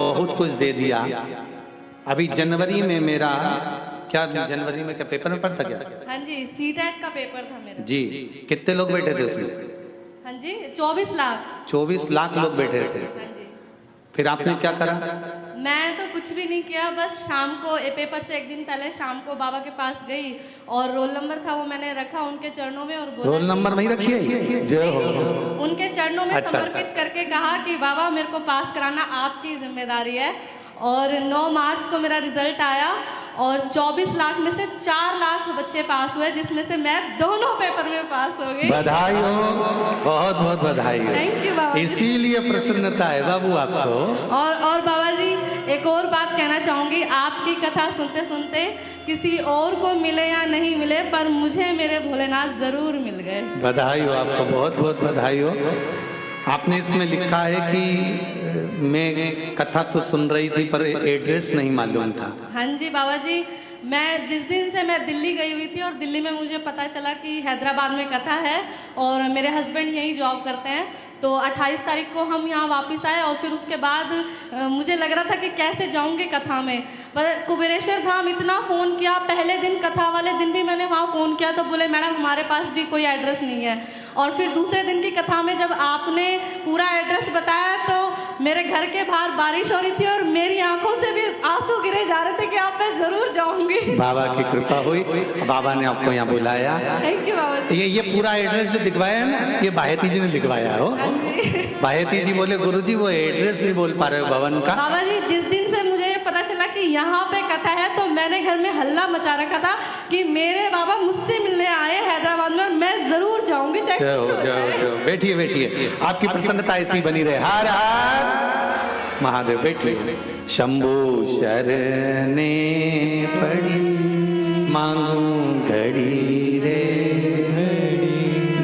बहुत कुछ दे दिया। अभी जनवरी में मेरा क्या, जनवरी में क्या पेपर में पढ़ता क्या? हाँ जी, सीटेट का पेपर था मेरा जी। कितने लोग बैठे थे उसमें? हाँ जी, 24 लाख। 24 लाख लोग बैठे थे। हाँ जी। फिर आपने क्या करा? मैं तो कुछ भी नहीं किया, बस शाम को पेपर से एक दिन पहले शाम को बाबा के पास गई और रोल नंबर था वो मैंने रखा उनके चरणों में और बोला, रोल नंबर नहीं रखी है? जय हो। उनके चरणों में अच्छा, समर्पित करके कहा कि बाबा मेरे को पास कराना आपकी जिम्मेदारी है। और 9 मार्च को मेरा रिजल्ट आया और 24 लाख में से 4 लाख बच्चे पास हुए, जिसमें से मैं दोनों पेपर में पास हो गई। बधाई हो, बहुत बहुत बधाई हो। थैंक यू बाबा। इसीलिए प्रसन्नता है बाबू आपको। और बाबा जी एक और बात कहना चाहूंगी, आपकी कथा सुनते सुनते किसी और को मिले या नहीं मिले पर मुझे मेरे भोलेनाथ जरूर मिल गए। बधाई हो आपको, बहुत बहुत बधाई हो। आपने इसमें लिखा है कि मैं कथा तो सुन रही थी पर एड्रेस नहीं मालूम था। हाँ जी बाबा जी, मैं जिस दिन से मैं दिल्ली गई हुई थी और दिल्ली में मुझे पता चला कि हैदराबाद में कथा है और मेरे हस्बैंड यहीं जॉब करते हैं, तो 28 तारीख को हम यहाँ वापस आए और फिर उसके बाद मुझे लग रहा था कि कैसे जाऊँगी कथा में। पर कुबेरेश्वर धाम इतना फ़ोन किया, पहले दिन कथा वाले दिन भी मैंने वहाँ फ़ोन किया तो बोले मैडम हमारे पास भी कोई एड्रेस नहीं है। और फिर दूसरे दिन की कथा में जब आपने पूरा एड्रेस बताया तो मेरे घर के बाहर बारिश हो रही थी और मेरी आंखों से भी आंसू गिरे जा रहे थे कि आप मैं जरूर जाऊंगी। बाबा की कृपा हुई, बाबा ने आपको यहाँ बुलाया। थैंक यू बाबा जी। ये पूरा एड्रेस जो दिखवाया है ना, ये बाहेती जी ने लिखवाया हो। बाहेती जी बोले गुरुजी वो एड्रेस नहीं बोल पा रहे हो भवन का। बाबा जी जिस दिन से मुझे पता चला कि यहाँ पे कथा है तो मैंने घर में हल्ला मचा रखा था कि मेरे बाबा मुझसे मिलने आए हैदराबाद में और मैं जरूर जाऊंगी, चाहे जाओ कुछ हो जाओ जाए। जाओ, बैठिए बैठिए, आपकी प्रसन्नता ऐसी बनी रहे। हर हर महादेव। बैठिए। शंभु शरणे पड़ी मांगू घड़ी रे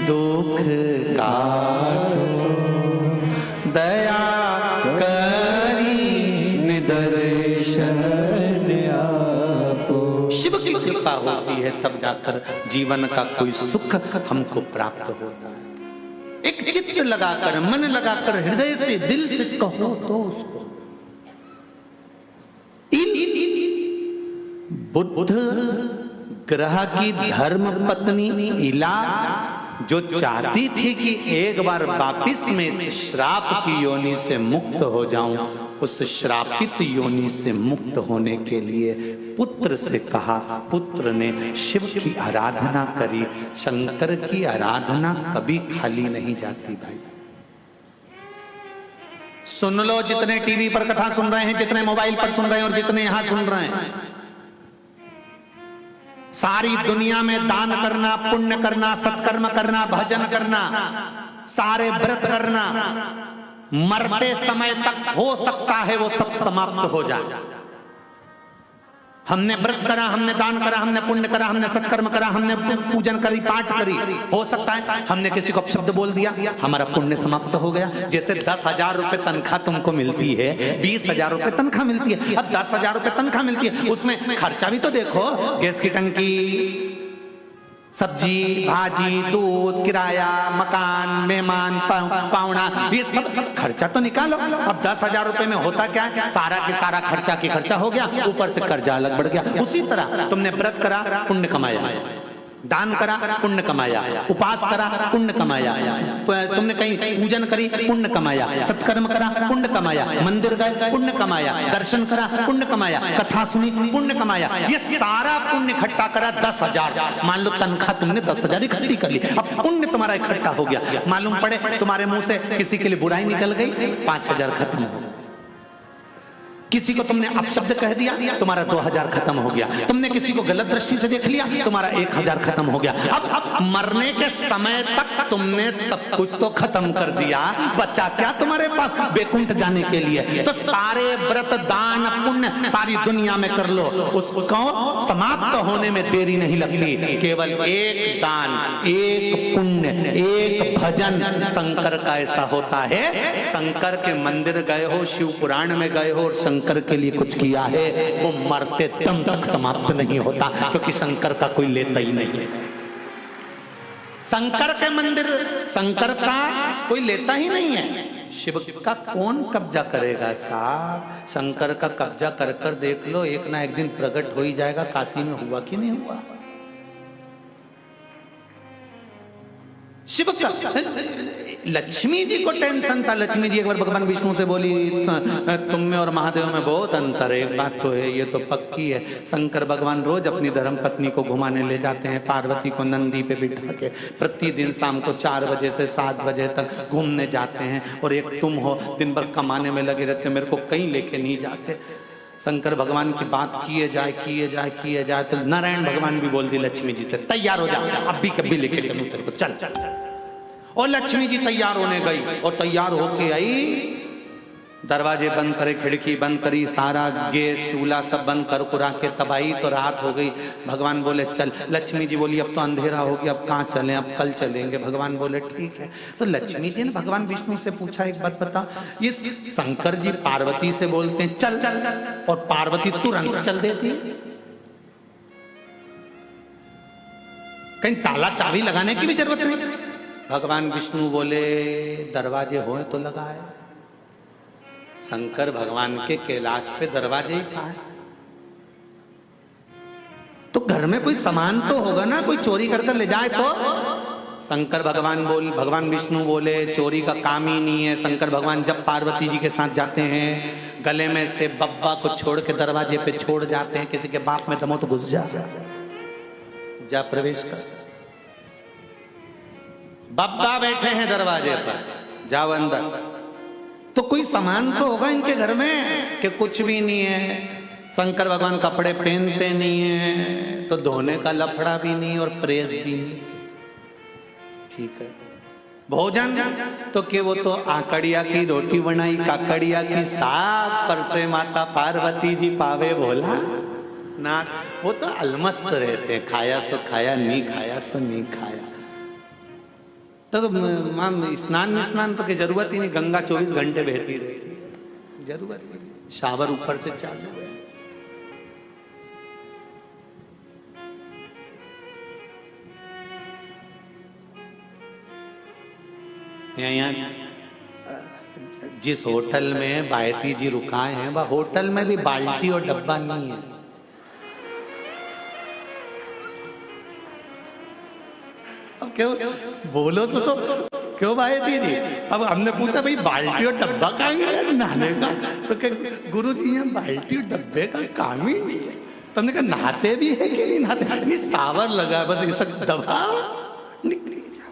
दुख काटो दया करी निदर्शन आपो। शिव की कृपा होती है तब जाकर जीवन का कोई सुख हमको प्राप्त होता है। एक चित्त लगाकर, मन लगाकर, हृदय से, दिल से कहो तो उसको। इन बुद्ध ग्रह की धर्म पत्नी इला जो चाहती थी कि एक बार वापिस में इस श्राप की योनि से मुक्त हो जाऊं, उस श्रापित योनि से मुक्त होने के लिए पुत्र से कहा। पुत्र ने शिव की आराधना करी। शंकर की आराधना कभी खाली नहीं जाती भाई। सुन लो, जितने टीवी पर कथा सुन रहे हैं, जितने मोबाइल पर सुन रहे हैं और जितने यहां सुन रहे हैं, सारी दुनिया में दान करना, पुण्य करना, सत्कर्म करना, भजन करना, सारे व्रत करना, मरते समय तक हो सकता है वो सब समाप्त हो जाए। हमने व्रत करा, हमने दान करा, हमने पुण्य करा, हमने सत्कर्म करा, हमने पूजन करी, पाठ करी, हो सकता है हमने किसी को अपशब्द बोल दिया, हमारा पुण्य समाप्त हो गया। जैसे 10,000 रुपए तनख्वाह तुमको मिलती है, 20,000 रुपए तनख्वाह मिलती है, अब 10,000 रुपए तनख्वाह मिलती है, उसमें खर्चा भी तो देखो, गैस की टंकी, सब्जी भाजी, दूध, किराया, मकान, मेहमान, पावना, ये सब खर्चा तो निकालो। अब 10,000 रुपए में होता क्या है? सारा के सारा खर्चा की खर्चा हो गया, ऊपर से कर्जा अलग बढ़ गया। उसी तरह तुमने व्रत करा, पुण्य कमाया, दान करा, पुण्य कमाया, उपास करा, पुण्य कमाया, तुमने कहीं पूजन करी, पुण्य कमाया, सत्कर्म करा, पुण्य कमाया, मंदिर गए, पुण्य कमाया, दर्शन करा, पुण्य कमाया, कथा सुनी, पुण्य कमाया, ये सारा पुण्य इकट्ठा करा 10,000। मान लो तनख्वाह तुमने 10,000 इकट्ठी कर ली, अब पुण्य तुम्हारा इकट्ठा हो गया। मालूम पड़े तुम्हारे मुंह से किसी के लिए बुराई निकल गई, 5,000 खत्म हो गया। किसी को तुमने अपशब्द कह दिया, तुम्हारा 2,000 खत्म हो गया। तुमने किसी को गलत दृष्टि से देख लिया, तुम्हारा 1,000 खत्म हो गया। अब मरने के समय तक तुमने सब कुछ तो खत्म कर दिया, बचा क्या तुम्हारे पास बैकुंठ जाने के लिए? तो सारे व्रत, दान, पुण्य सारी दुनिया में कर लो, उसको समाप्त होने में देरी नहीं लगती। केवल एक दान, एक पुण्य, एक भजन शंकर का ऐसा होता है। शंकर के मंदिर गए हो, शिव पुराण में गए हो और शंकर के लिए कुछ किया है, वो मरते दम तक समाप्त नहीं होता, क्योंकि शंकर का कोई लेता ही नहीं है। शंकर के मंदिर, शंकर का कोई लेता ही नहीं है। शिव का कौन कब्जा करेगा साहब? शंकर का कब्जा कर कर देख लो, एक ना एक दिन प्रकट हो ही जाएगा। काशी में हुआ कि नहीं हुआ? शिव का लक्ष्मी जी को टेंशन था। लक्ष्मी जी एक बार भगवान विष्णु से बोली, तुम में और महादेव में बहुत अंतर है। एक बात तो है, ये तो पक्की है। शंकर भगवान रोज अपनी धर्म पत्नी को घुमाने ले जाते हैं, पार्वती को नंदी पे बिठा के प्रतिदिन शाम को 4 बजे से 7 बजे तक घूमने जाते हैं। और एक तुम हो, दिन भर कमाने में लगे रहते, मेरे को कहीं लेके नहीं जाते। शंकर भगवान की बात किए जाए तो नारायण भगवान भी बोल दी लक्ष्मी जी से, तैयार हो जा, अब भी कभी लेके चलूं तेरे को, चल चल चल। और लक्ष्मी जी तैयार होने गई और तैयार होके आई, दरवाजे बंद करे, खिड़की बंद करी, सारा गैस चूल्हा सब बंद कर कुरा के तब आई तो रात हो गई। भगवान बोले चल। लक्ष्मी जी बोली अब तो अंधेरा हो गया, अब कहाँ चलें, अब कल चलेंगे। भगवान बोले ठीक है। तो लक्ष्मी जी ने भगवान विष्णु से पूछा, एक बात बता, ये शंकर जी पार्वती से बोलते हैं चल चल चल, और पार्वती तुरंत चल देती है, कहीं ताला चाबी लगाने की भी जरूरत नहीं। भगवान विष्णु बोले दरवाजे हो तो लगाए। शंकर भगवान के कैलाश पे दरवाजे ही कहाँ है? तो घर में कोई सामान तो होगा ना, कोई चोरी कर ले जाए तो? शंकर भगवान विष्णु बोले चोरी का काम ही नहीं है। शंकर भगवान जब पार्वती जी के साथ जाते हैं, गले में से बब्बा को छोड़ के दरवाजे पे छोड़ जाते हैं, किसी के बाप में दमो तो घुस जा प्रवेश कर। बब्बा बैठे हैं दरवाजे पर, जाओ अंदर। तो कोई सामान तो होगा इनके घर में कि कुछ भी नहीं है। शंकर भगवान कपड़े पहनते नहीं है, तो धोने का लफड़ा भी नहीं और प्रेस भी नहीं। ठीक है। भोजन तो कि वो तो आकड़िया की रोटी बनाई, काकड़िया की साग, पर से माता पार्वती जी पावे भोला ना। वो तो अलमस्त रहते हैं, खाया सो खाया, नहीं खाया सो नहीं खाया। तो स्नान तो की जरूरत ही नहीं, गंगा 24 घंटे बहती रहती है, जरूरत ही नहीं। शावर ऊपर से चालू है। यहाँ जिस होटल में बायती जी रुकाए हैं, वह होटल में भी बाल्टी और डब्बा नहीं है। अब क्यों बोलो तो क्यों बायती जी? अब हमने पूछा भाई बाल्टी और डब्बा कहाँ है नहाने का? तो गुरु जी यहाँ बाल्टी और डब्बे का काम ही नहीं है। तो हमने कहा नहाते भी है कि नहीं नहाते? नहीं, सावर लगा बस, इस दबा निकली जा।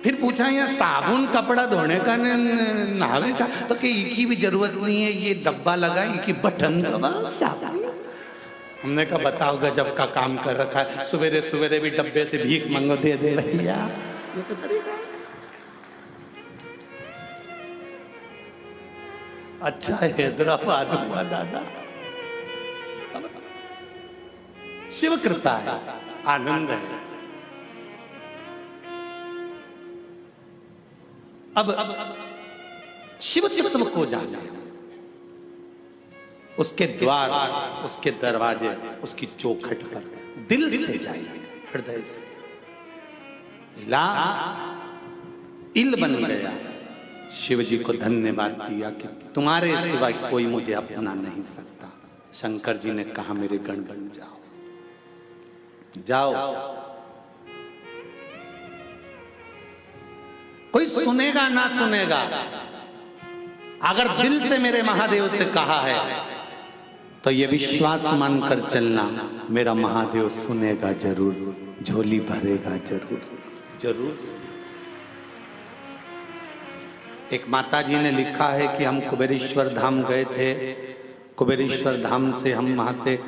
फिर पूछा यहाँ साबुन कपड़ा धोने का नहावे का? तो कि की भी जरूरत नहीं है, ये डब्बा लगा, की बटन दबा साबुन। हमने कहा बताओ गजब का काम कर रखा है, सवेरे सवेरे भी डब्बे से भीख मंगो, दे दे भैया, ये तो तरीका है। अच्छा हैदराबाद हुआ दादा, शिव कृपा है, आनंद है। अब शिव तत्व को जाना, उसके द्वार, उसके दरवाजे, उसकी चौखट पर दिल से जाइए, हृदय से। इला इल बन गया। शिव जी को धन्यवाद दिया कि तुम्हारे सिवा कोई मुझे अपना नहीं सकता। शंकर जी ने कहा मेरे गण बन जाओ, जाओ। कोई सुनेगा ना सुनेगा, अगर दिल से मेरे महादेव से कहा है तो ये विश्वास मानकर चलना, मेरा महादेव सुनेगा जरूर, झोली भरेगा जरूर जरूर। एक माता जी ने लिखा है कि हम कुबेरेश्वर धाम गए थे, कुबेरेश्वर धाम से हम वहां से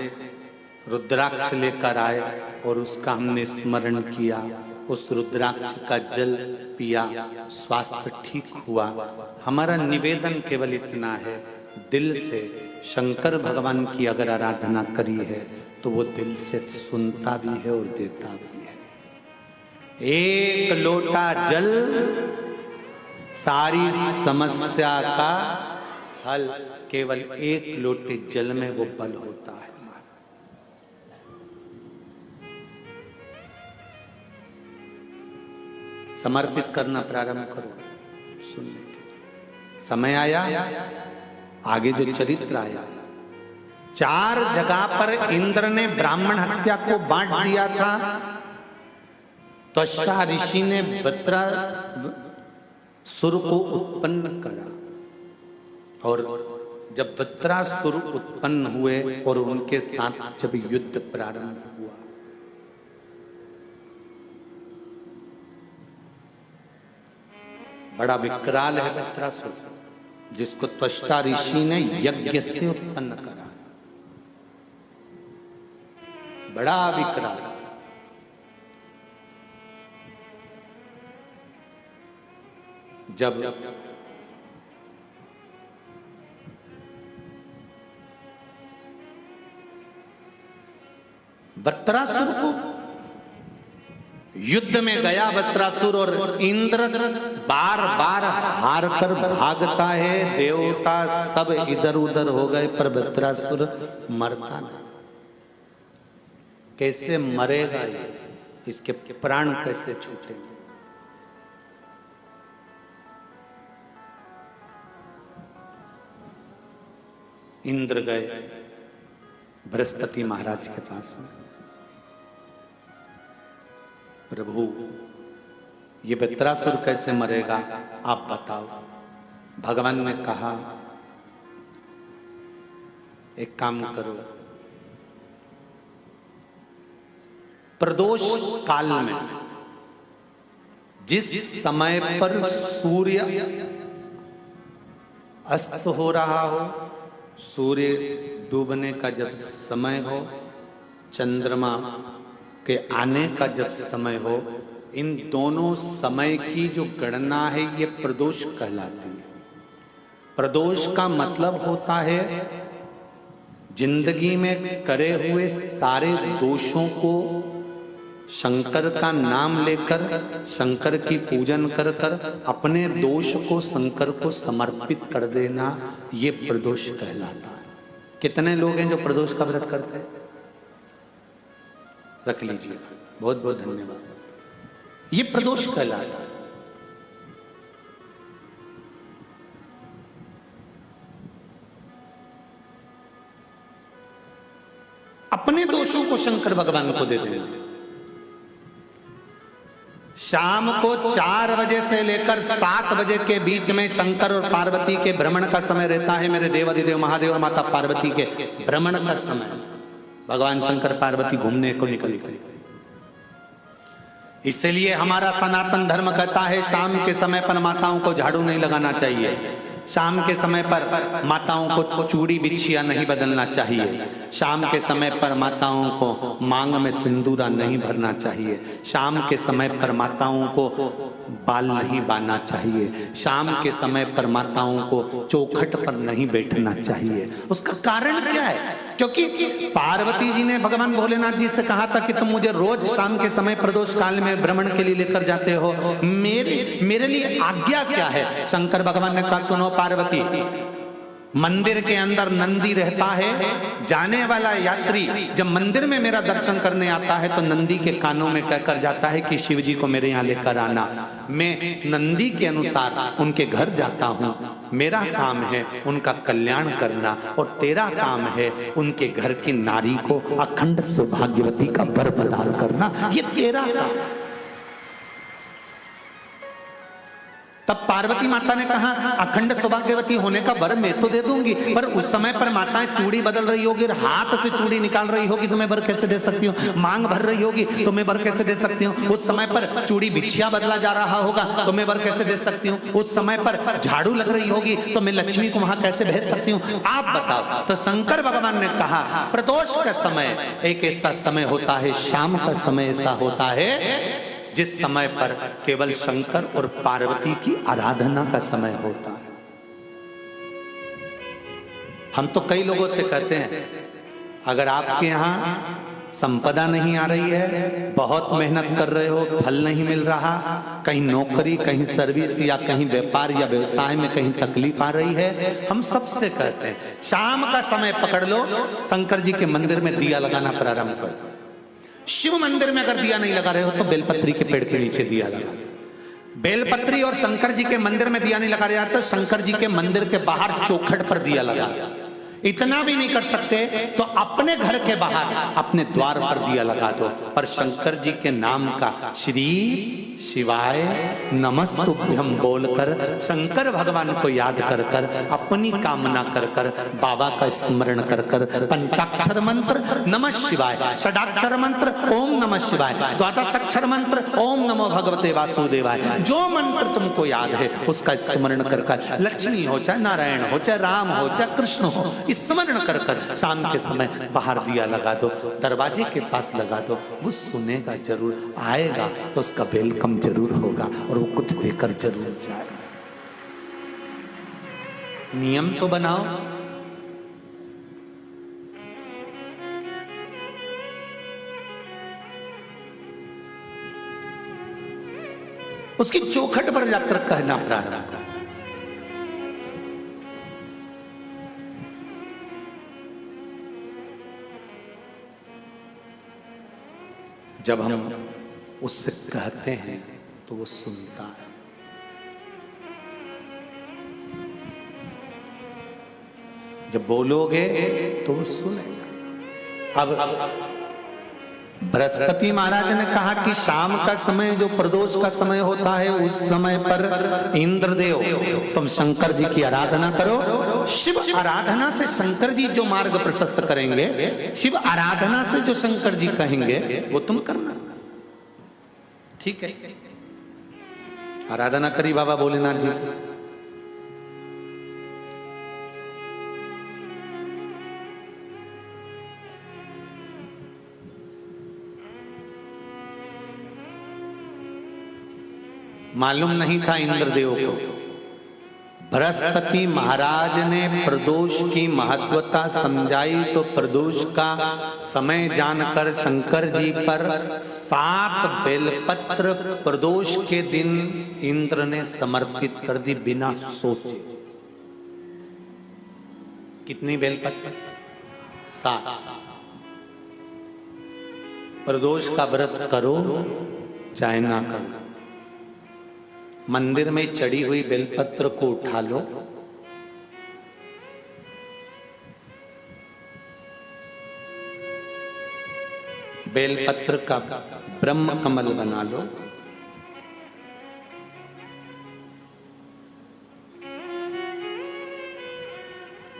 रुद्राक्ष लेकर आए और उसका हमने स्मरण किया, उस रुद्राक्ष का जल पिया, स्वास्थ्य ठीक हुआ। हमारा निवेदन केवल इतना है, दिल से शंकर भगवान की अगर आराधना करी है तो वो दिल से सुनता भी है और देता भी है। एक लोटा जल सारी समस्या का हल, केवल एक लोटे जल में वो बल होता है। समर्पित करना प्रारंभ करो सुनने के। समय आया, आगे जो चरित्र आया, 4 जगह पर इंद्र ने ब्राह्मण हत्या को बांट दिया था। त्वष्टा ऋषि ने वृत्रासुर को उत्पन्न करा, और जब वृत्रासुर उत्पन्न हुए और उनके साथ जब युद्ध प्रारंभ हुआ, बड़ा विकराल है वृत्रासुर, जिसको त्वष्टा ऋषि ने यज्ञ से उत्पन्न करा, बड़ा विकराल। जब वृत्रासुर को युद्ध में गया वृत्रासुर, और इंद्र बार बार हार कर भागता है, देवता सब इधर उधर हो गए, पर वृत्रासुर मरता नहीं। कैसे मरेगा ये, इसके प्राण कैसे छूटेंगे? इंद्र गए बृहस्पति महाराज के पास में, प्रभु ये वृत्रासुर कैसे मरेगा, आप बताओ। भगवान ने कहा एक काम करो, प्रदोष काल में जिस समय पर सूर्य अस्त हो रहा हो, सूर्य डूबने का जब समय हो, चंद्रमा के आने का जब समय हो, इन दोनों समय की जो गणना है ये प्रदोष कहलाती है। प्रदोष का मतलब होता है जिंदगी में करे हुए सारे दोषों को शंकर का नाम लेकर, शंकर की पूजन कर कर अपने दोष को शंकर को समर्पित कर देना, ये प्रदोष कहलाता है। कितने लोग हैं जो प्रदोष का व्रत करते हैं? रख लीजिए, बहुत बहुत धन्यवाद। ये प्रदोष कहलाता है। अपने दोषों को शंकर भगवान को दे देना। शाम को 4 बजे से लेकर 7 बजे के बीच में शंकर और पार्वती के भ्रमण का समय रहता है। मेरे देवाधिदेव महादेव और माता पार्वती के भ्रमण का समय, भगवान शंकर पार्वती घूमने को निकलते। इसलिए हमारा सनातन धर्म कहता है शाम के समय पर माताओं को झाड़ू नहीं लगाना चाहिए, शाम के समय पर माताओं को चूड़ी बिछिया नहीं बदलना चाहिए, शाम के समय पर माताओं को मांग में सिंदूरा नहीं भरना चाहिए, शाम के समय पर माताओं को बाल नहीं बांधना चाहिए, शाम के समय पर माताओं को चौखट पर नहीं बैठना चाहिए। उसका कारण क्या है? क्योंकि पार्वती जी ने भगवान भोलेनाथ जी से कहा था कि तुम मुझे रोज शाम के समय प्रदोष काल में भ्रमण के लिए लेकर जाते हो, मेरे लिए आज्ञा क्या है? शंकर भगवान ने कहा सुनो पार्वती, मंदिर के अंदर नंदी रहता है, जाने वाला यात्री जब मंदिर में मेरा दर्शन करने आता है तो नंदी के कानों में कहकर जाता है कि शिव जी को मेरे यहाँ लेकर आना। मैं नंदी के अनुसार उनके घर जाता हूँ, मेरा काम है उनका कल्याण करना और तेरा काम है उनके घर की नारी को अखंड सौभाग्यवती का वर प्रदान करना, ये तेरा काम। तब पार्वती माता ने कहा अखंड सौभाग्यवती होने का वर मैं तो दे दूंगी, पर उस समय पर माताएं चूड़ी बदल रही होगी, हाथ से चूड़ी निकाल रही होगी तो मैं वर कैसे दे सकती हूँ? मांग भर रही होगी तो मैं वर कैसे दे सकती हूँ? उस समय पर चूड़ी बिछिया बदला जा रहा होगा तो मैं वर कैसे दे सकती हूँ? उस समय पर झाड़ू लग रही होगी तो मैं लक्ष्मी को वहां कैसे भेज सकती हूँ? आप बताओ। तो शंकर भगवान ने कहा प्रदोष का समय एक ऐसा समय होता है, शाम का समय ऐसा होता है जिस समय पर केवल शंकर और पार्वती की आराधना का समय होता है। हम तो कई लोगों से कहते हैं अगर आपके यहाँ संपदा नहीं आ रही है, बहुत मेहनत कर रहे हो, फल नहीं मिल रहा, कहीं नौकरी, कहीं सर्विस या कहीं व्यापार या व्यवसाय में कहीं तकलीफ आ रही है, हम सबसे कहते हैं शाम का समय पकड़ लो, शंकर जी के मंदिर में दिया लगाना प्रारंभ कर दो। शिव मंदिर में अगर दिया नहीं लगा रहे हो तो बेलपत्री के पेड़ के नीचे दिया लगा, बेलपत्री और शंकर जी के मंदिर में दिया नहीं लगाया जाता, शंकर जी के मंदिर के बाहर चौखट पर दिया लगा। इतना भी नहीं कर सकते तो अपने घर के बाहर अपने द्वार पर दिया लगा दो, पर शंकर जी के नाम का श्री शिवाय नमस्तुभ्यम बोलकर शंकर भगवान को याद कर कर अपनी कामना कर कर बाबा का स्मरण कर कर पंचाक्षर मंत्र नमः शिवाय, षडाक्षर मंत्र ओम नमः शिवाय, द्वादशाक्षर मंत्र ओम नमो भगवते वासुदेवाय, जो मंत्र तुमको याद है उसका स्मरण कर कर लक्ष्मी हो चाहे नारायण हो चाहे राम हो चाहे कृष्ण हो, स्मरण कर कर शाम के समय बाहर दिया लगा दो, दरवाजे के पास लगा दो। वो सुनेगा जरूर, आएगा तो उसका वेलकम जरूर होगा और वो कुछ देकर जरूर जाएगा। नियम तो बनाओ। उसकी चौखट पर जाकर कहना प्रारंभ करो। जब हम उससे कहते हैं तो वो सुनता है। जब बोलोगे तो वो सुनेगा। अब बृहस्पति महाराज ने कहा कि शाम का समय जो प्रदोष का समय होता है उस समय पर इंद्रदेव तुम शंकर जी की आराधना करो। शिव आराधना से शंकर जी जो मार्ग प्रशस्त करेंगे, शिव आराधना से जो शंकर जी कहेंगे वो तुम करना। ठीक है, आराधना करी बाबा भोलेनाथ जी। मालूम नहीं था इंद्रदेव को। बृहस्पति महाराज ने प्रदोष की महत्वता समझाई तो प्रदोष का समय जानकर शंकर जी पर 7 बेलपत्र प्रदोष के दिन इंद्र ने समर्पित कर दी बिना सोचे। कितनी बेलपत्र? 7। प्रदोष का व्रत करो चाहे ना करो, मंदिर में चढ़ी हुई बेलपत्र को उठा लो, बेलपत्र का ब्रह्म कमल बना लो,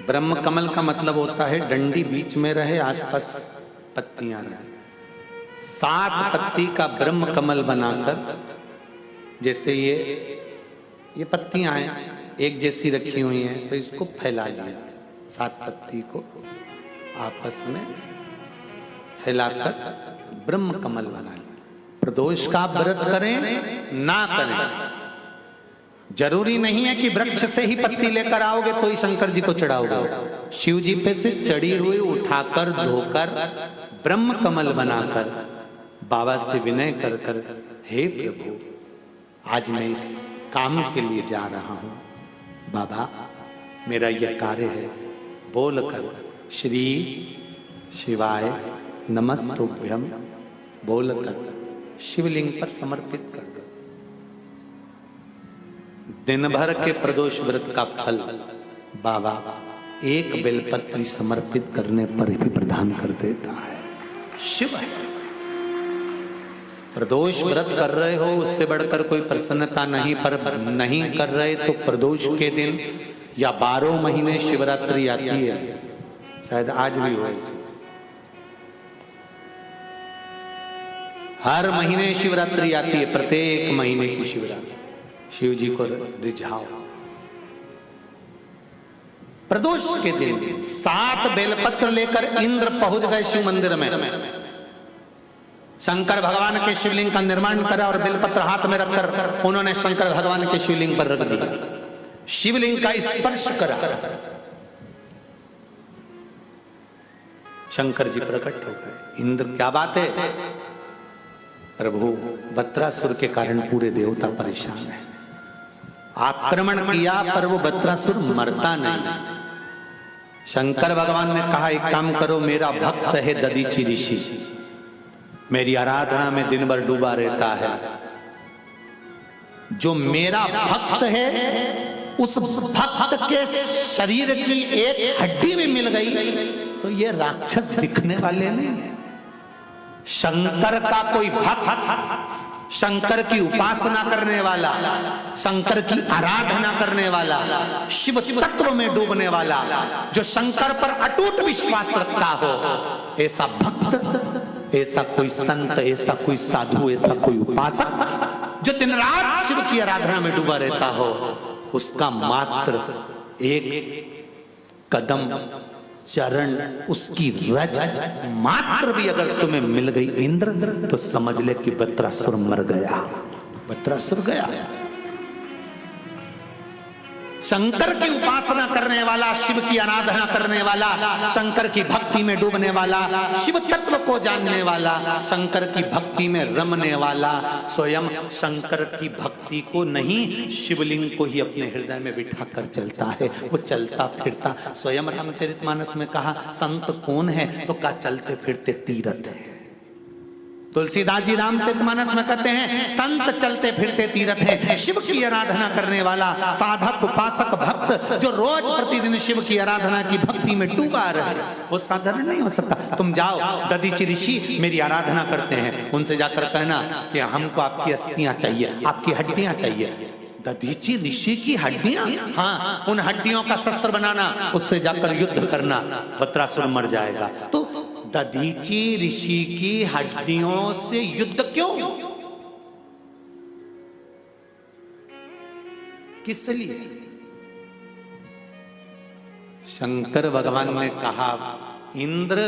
ब्रह्म कमल का मतलब होता है डंडी बीच में रहे, आसपास पत्तियां रहे। 7 पत्ती का ब्रह्म कमल बनाकर, जैसे ये पत्तियां हैं एक जैसी रखी हुई हैं, तो इसको फैला लिया। 7 पत्ती को आपस में फैलाकर ब्रह्म कमल बना लिया। प्रदोष का व्रत करें ना करें, जरूरी नहीं है कि वृक्ष से ही पत्ती लेकर आओगे तो ही शंकर जी को चढ़ाओगे। शिव जी पे से चढ़ी हुई उठाकर धोकर ब्रह्म कमल बनाकर बाबा से विनय कर कर, हे प्रभु आज मैं इस काम के लिए जा रहा हूं, बाबा मेरा यह कार्य है, बोलकर श्री शिवाय नमस्तुभ्यम बोलकर शिवलिंग पर समर्पित कर दो। दिन भर के प्रदोष व्रत का फल बाबा एक बेलपत्री समर्पित करने पर ही प्रदान कर देता है। शिव है। प्रदोष व्रत कर रहे हो उससे बढ़कर कोई प्रसन्नता नहीं, पर नहीं कर रहे तो प्रदोष के दिन या 12 महीने शिवरात्रि आती है, शायद आज भी हो। हर महीने शिवरात्रि आती है, प्रत्येक महीने की शिवरात्रि। शिव जी को रिझाओ। प्रदोष के दिन 7 बेलपत्र लेकर इंद्र पहुंच गए शिव मंदिर में। शंकर भगवान के शिवलिंग का निर्माण करा और बेलपत्र हाथ में रखकर उन्होंने शंकर भगवान के शिवलिंग पर रख दिया। शिवलिंग का स्पर्श करा, शंकर जी प्रकट हो गए। इंद्र क्या बात है प्रभु, बत्रासुर के कारण पूरे देवता परेशान है। आक्रमण किया पर वो बत्रासुर मरता नहीं। शंकर भगवान ने कहा एक काम करो, मेरा भक्त है दधीचि ऋषि, मेरी आराधना में दिन भर डूबा रहता है, जो मेरा भक्त है उस भक्त के शरीर की एक हड्डी भी मिल गई तो ये राक्षस दिखने वाले नहीं है। शंकर का कोई भक्त, शंकर की उपासना करने वाला, शंकर की आराधना करने वाला, शिव तत्व में डूबने वाला, जो शंकर पर अटूट विश्वास रखता हो, ऐसा भक्त, ऐसा कोई संत, ऐसा कोई साधु, ऐसा कोई उपासक जो दिन रात शिव की आराधना में डूबा रहता हो, उसका मात्र एक कदम, चरण, उसकी रज मात्र भी अगर तुम्हें मिल गई इंद्र, तो समझ ले कि वृत्रासुर मर गया, वृत्रासुर गया। शंकर की उपासना करने वाला, शिव की आराधना करने वाला, शंकर की भक्ति में डूबने वाला, शिव तत्व को जानने वाला, शंकर की भक्ति में रमने वाला, स्वयं शंकर की भक्ति को नहीं, शिवलिंग को ही अपने हृदय में बिठा कर चलता है। वो चलता फिरता, स्वयं रामचरितमानस में कहा संत कौन है, तो कहा चलते फिरते तीरथ है। तुलसीदास जी रामचरितमानस में कहते हैं संत चलते फिरते तीरथ है। शिव की आराधना करने वाला साधक, उपासक, भक्त जो रोज प्रतिदिन शिव की आराधना की भक्ति में डूबा रहे, वो साधारण नहीं हो सकता। तुम जाओ, दधीचि ऋषि मेरी आराधना करते हैं, उनसे जाकर कहना कि हमको आपकी अस्थियां चाहिए, आपकी हड्डियां चाहिए। दधीचि ऋषि की हड्डियां? हाँ, उन हड्डियों का शस्त्र बनाना, उससे जाकर युद्ध करना, वृत्रासुर मर जाएगा। तो दधीचि ऋषि की हड्डियों से युद्ध क्यों? किस लिए? शंकर भगवान ने कहा इंद्र,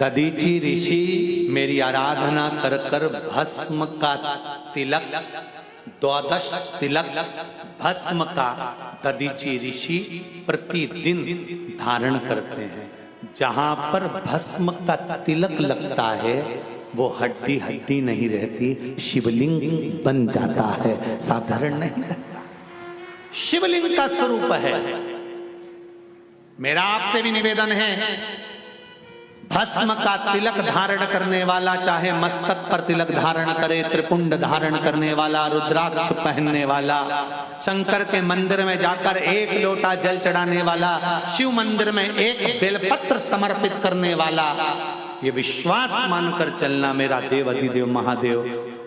दधीचि ऋषि मेरी आराधना कर कर भस्म का तिलक, 12 तिलक भस्म का दधीचि ऋषि प्रतिदिन धारण करते हैं। जहां पर भस्म का तिलक लगता है वो हड्डी हड्डी नहीं रहती, शिवलिंग बन जाता है, साधारण नहीं रहता, शिवलिंग का स्वरूप है। मेरा आपसे भी निवेदन है, भस्म का तिलक धारण करने वाला, चाहे मस्तक पर तिलक धारण करे, त्रिपुंड धारण करने वाला, रुद्राक्ष पहनने वाला, शंकर के मंदिर में जाकर एक लोटा जल चढ़ाने वाला, शिव मंदिर में एक बेलपत्र समर्पित करने वाला, ये विश्वास मानकर चलना, मेरा देव अधिदेव महादेव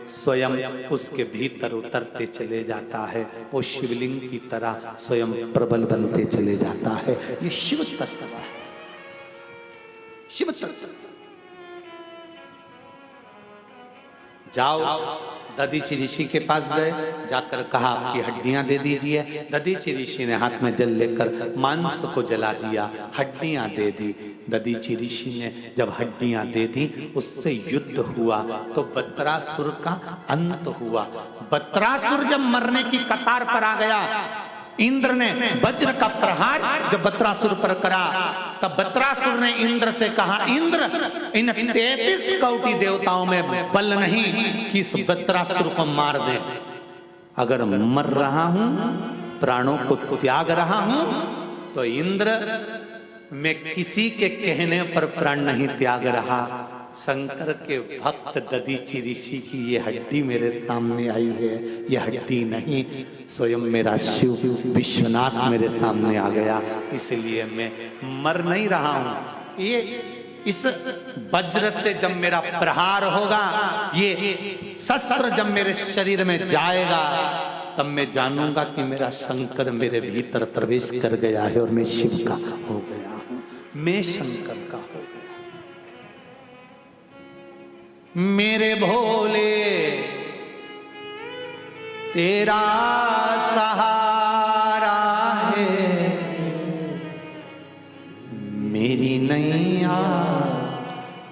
स्वयं उसके भीतर उतरते चले जाता है, वो शिवलिंग की तरह स्वयं प्रबल बनते चले जाता है। ये शिव तत्व है, शिव तत्व। जाओ, दधीचि ऋषि के पास गए, जाकर कहा आपकी हड्डियां दे दीजिए। दधीचि ऋषि ने हाथ में जल लेकर मांस को जला दिया, हड्डियां दे दी। दधीचि ऋषि ने जब हड्डियां दे दी, उससे युद्ध हुआ तो वृत्रासुर का अंत हुआ। वृत्रासुर जब मरने की कतार पर आ गया, इंद्र ने वज्र का प्रहार जब वृत्रासुर पर करा, तब वृत्रासुर ने इंद्र से कहा इंद्र, इन 33 कोटि देवताओं में बल नहीं कि इस वृत्रासुर को मार दे। अगर मर रहा हूं, प्राणों को त्याग रहा हूं, तो इंद्र मैं किसी के कहने पर प्राण नहीं त्याग रहा। शंकर के भक्त दधीचि ऋषि की ये हड्डी मेरे सामने आई है, ये हड्डी नहीं, स्वयं मेरा शिव विश्वनाथ मेरे सामने आ गया, इसलिए मैं मर नहीं रहा हूं। ये इस वज्र से जब मेरा प्रहार होगा, ये शस्त्र जब मेरे शरीर में जाएगा, तब मैं जानूंगा कि मेरा शंकर मेरे भीतर प्रवेश कर गया है और मैं शिव का हो गया हूं, मैं शंकर का हो गया। मेरे भोले तेरा सहारा है, मेरी नैया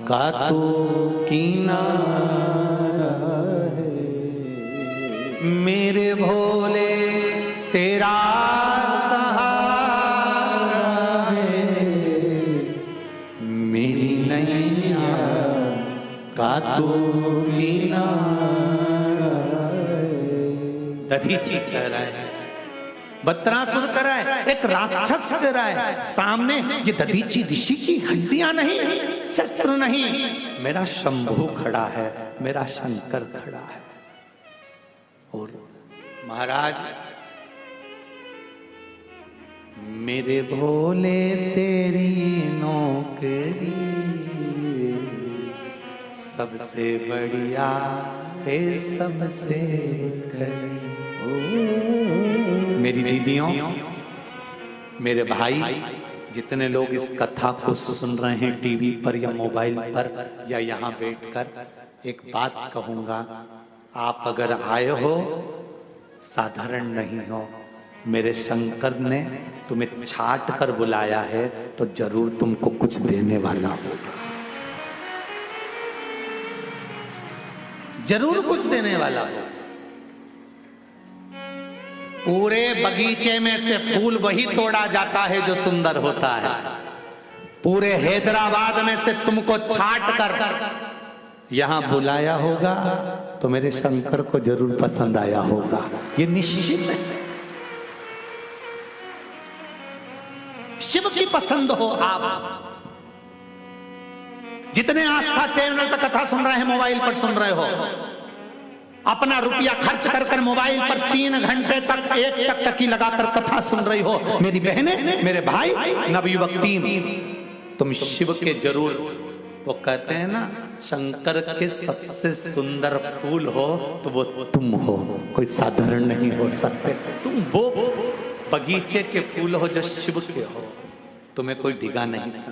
का तू किनारा है। मेरे भोले तेरा सहारा है, मेरी नैया का तू किनारा है। दधीचि कह रहा है, वृत्रासुर कह रहा है, एक राक्षस कह रहा है, सामने ये दधीचि ऋषि की हड्डियां नहीं, शस्त्र नहीं, मेरा शंभु खड़ा है, मेरा शंकर खड़ा है। और महाराज मेरे भोले तेरी नौकरी सबसे बढ़िया है सबसे खरी। मेरी दीदियों, मेरे भाई, जितने लोग इस कथा को सुन रहे हैं टीवी पर या मोबाइल पर या यहाँ बैठकर, एक बात कहूंगा, आप अगर आए हो साधारण नहीं हो। मेरे शंकर ने तुम्हें छाट कर बुलाया है तो जरूर तुमको कुछ देने वाला होगा, जरूर कुछ देने वाला होगा। पूरे बगीचे में से फूल वही तोड़ा जाता है जो सुंदर होता है। पूरे हैदराबाद में से तुमको छाट कर यहां बुलाया होगा तो मेरे शंकर को जरूर पसंद आया होगा, ये निश्चित है। शिव की पसंद हो आप। जितने आस्था चैनल पर कथा सुन रहे हैं, मोबाइल पर सुन रहे हो, अपना रुपया खर्च कर कर मोबाइल पर 3 घंटे तक 1 टक लगाकर कथा सुन रही हो, मेरी बहनें, मेरे भाई, नवयुवक टीम, तुम शिव के जरूर, वो कहते हैं ना, शंकर के सबसे सुंदर फूल हो तो वो तुम हो, कोई साधारण नहीं हो सकते। तुम वो बगीचे के फूल हो जो शिव के हो, तुम्हें कोई डिगा नहीं सकता।